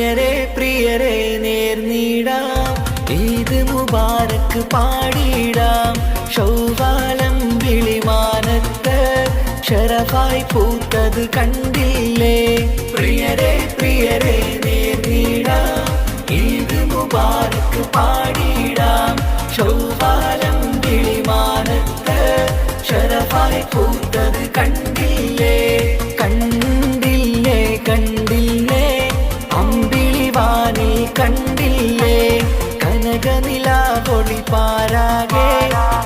പ്രിയരെ പ്രിയരെ നേർന്നിടാം, ഈദ് മുബാരക്ക് പാടിടാം. ശൗവാലം വിളിമാനത്ത് ശരഫായി പൂത്തത് കണ്ടില്ലേ? പ്രിയരെ പ്രിയരെ നേർന്നിടാം, ഈദ് മുബാരക്ക് പാടിടാം. ശൗവാലം വിളിമാനത്ത് ശരഫായി പൂത്തത് കണ്ടില്ലേ? കണ്ടില്ലേ കണ്ടില്ലേ അമ്പിളിവാനിൽ കണ്ടില്ലേ? കനകനിലാവൊളി പാരാകെ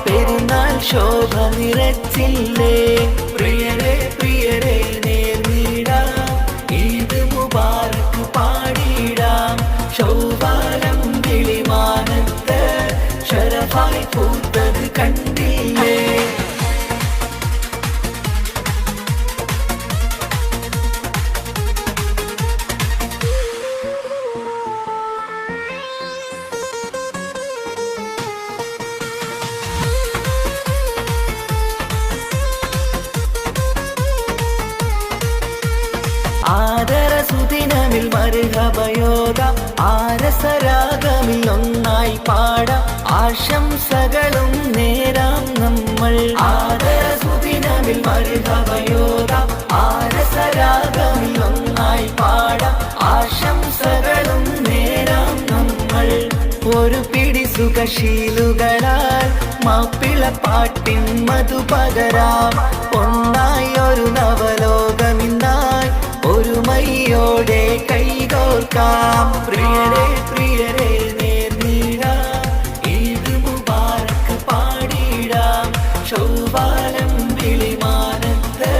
പെരുന്നാൾ ശോഭ നിറച്ചില്ലേ? പ്രിയരെ പ്രിയരെ നേർന്നിടാം, ഈദ് മുബാരക്ക് പാടിടാം. ശൗവാലം വിളിമാനത്ത് ശരഫായി പൂത്തത് കണ്ടില്ലേ? ആദരസുദിനമിൽ മർഹബയോദ ആരസരാഗമിൽ ഒന്നായി പാടാം. ആശംസകളും നേരാം നമ്മൾ. ആദരസുദിനമിൽ മർഹബയോദ ആരസരാഗമിൽ ഒന്നായി പാടാം. ആശംസകളും നേരാം നമ്മൾ. ഒരു പിടി സുഖശീലുകളാൽ മാപ്പിളപ്പാട്ടിൻ മധു പകരാം. ഒന്നായി ഒരു നവലോകമിന്നായി ഒരുമയോടെ കൈകോർക്കാം. പ്രിയരെ പ്രിയരെ നേർന്നിടാം, ഈദ് മുബാരക്ക് പാടിടാം. ശൗവാലം വിളിമാനത്ത്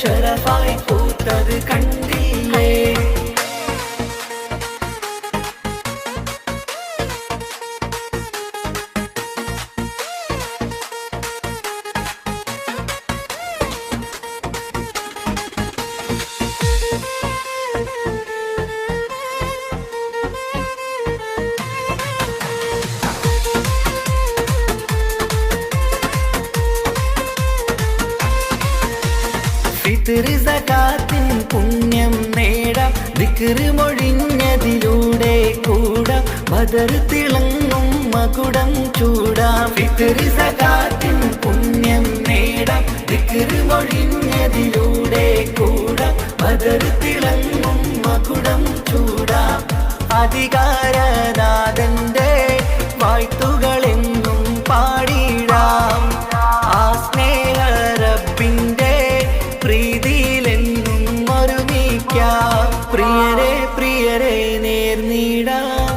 ശരഫായി പൂത്തത് കണ്ടില്ലേ? ഫിത്ർ സകാത്തിൻ പുണ്യം നേടാം. ദിക്ർ മൊഴിഞ്ഞതിലൂടെ കൂടാം. ബദർ തിളങ്ങും മകുടം ചൂടാം. ഫിത്ർ സകാത്തിൻ പുണ്യം നേടാം. ദിക്ർ മൊഴിഞ്ഞതിലൂടെ കൂടാം. ബദർ തിളങ്ങും മകുടം ചൂടാം. അധികാരനാഥന്റെ വായ്ത്തുകളെന്നും പാടിടാം. ആ സ്നേഹ റബ്ബിന്റെ പ്രീതിയിലെന്നും ഒരുമിക്കാം. പ്രിയരെ പ്രിയരെ നേർന്നിടാം,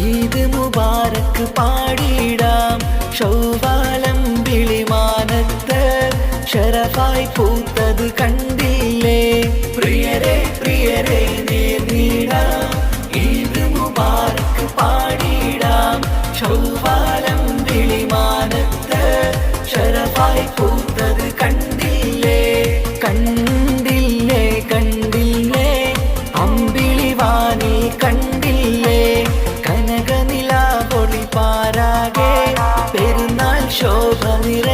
ഈദ് മുബാരക്ക് പാടിടാം. ശൗവാലം വിളിമാനത്ത് ശരഫായി പൂത്തത് കണ്ടില്ലേ? പ്രിയരെ പ്രിയരെ നേർന്നിടാം, ഈദ് മുബാരക്ക് പാടിടാം. ശൗവാലം വിളിമാനത്ത് ശരഫായി പൂത്തത് കണ്ടില്ലേ? കണ്ടില്ലേ കണ്ടില്ലേ അമ്പിളിവാനിൽ കണ്ടില്ലേ? കനകനിലാവൊളി പാരാകെ പെരുന്നാൾ ശോഭ നിറ